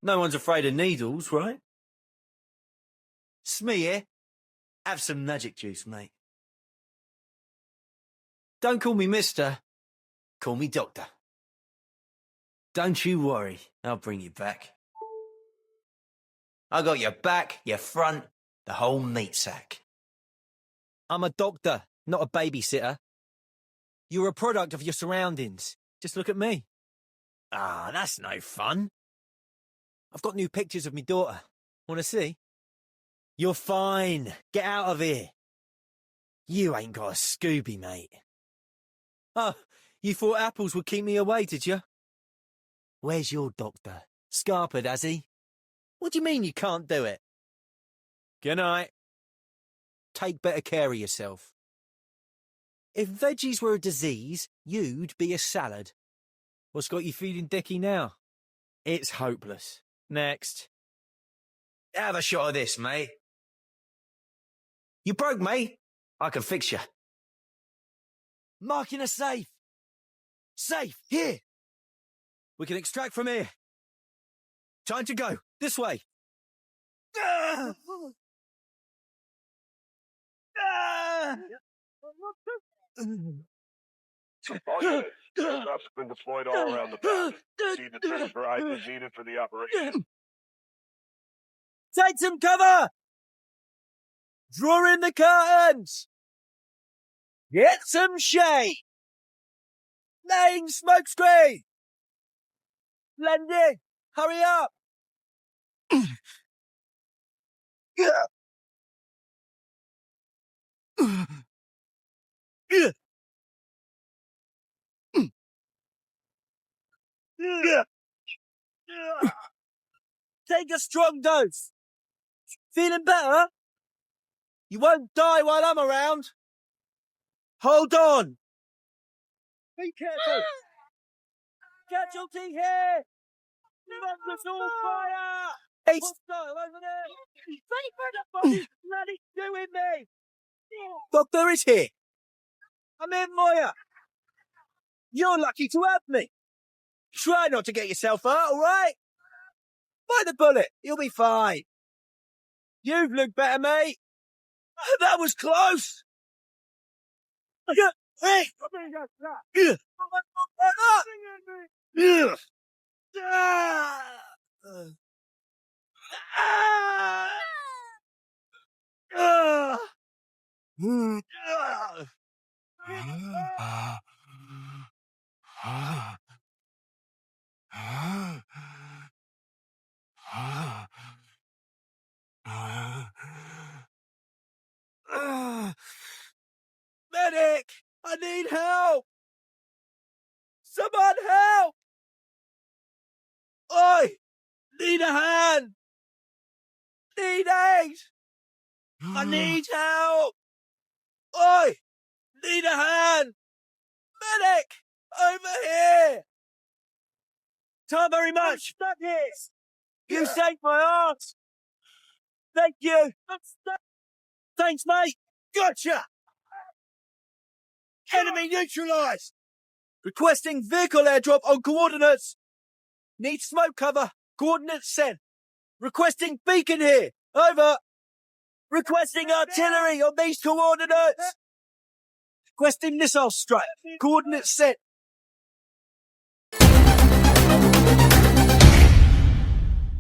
No one's afraid of needles, right? Smee here. Have some magic juice, mate. Don't call me mister. Call me doctor. Don't you worry. I'll bring you back. I got your back, your front, the whole meat sack. I'm a doctor, not a babysitter. You're a product of your surroundings. Just look at me. Ah, that's no fun. I've got new pictures of me daughter. Want to see? You're fine. Get out of here. You ain't got a Scooby, mate. Oh, you thought apples would keep me away, did you? Where's your doctor? Scarpered, has he? What do you mean you can't do it? Good night. Take better care of yourself. If veggies were a disease, you'd be a salad. What's got you feeling dicky now? It's hopeless. Next. Have a shot of this, mate. You broke, mate. I can fix you. Marking a safe. Safe, here. We can extract from here. Time to go. This way. Ah! Ah! All units, aircraft's been deployed all around the back. See the team for items needed for the operation. Take some cover! Draw in the curtains! Get some shade! Laying smoke screen! Blending! Hurry up! Take a strong dose. Feeling better? You won't die while I'm around. Hold on. Be careful. Casualty here. Bunker's on fire. Hostile over there. What bloody doing me? Doctor is here. I'm in, Moya. You're lucky to have me. Try not to get yourself hurt, all right? Bite the bullet. You'll be fine. You've looked better, mate. That was close. Hey! Medic! I need help! Someone help! Oi! Need a hand! Need aid! I need help! Oi! Need a hand! Medic! Over here! Not very much! I'm stuck here! You saved my ass! Thank you! I'm stuck! Thanks, mate! Gotcha! Enemy neutralized! Requesting vehicle airdrop on coordinates! Need smoke cover! Coordinates sent! Requesting beacon here! Over! Requesting artillery on these coordinates! Requesting missile strike! Coordinates sent!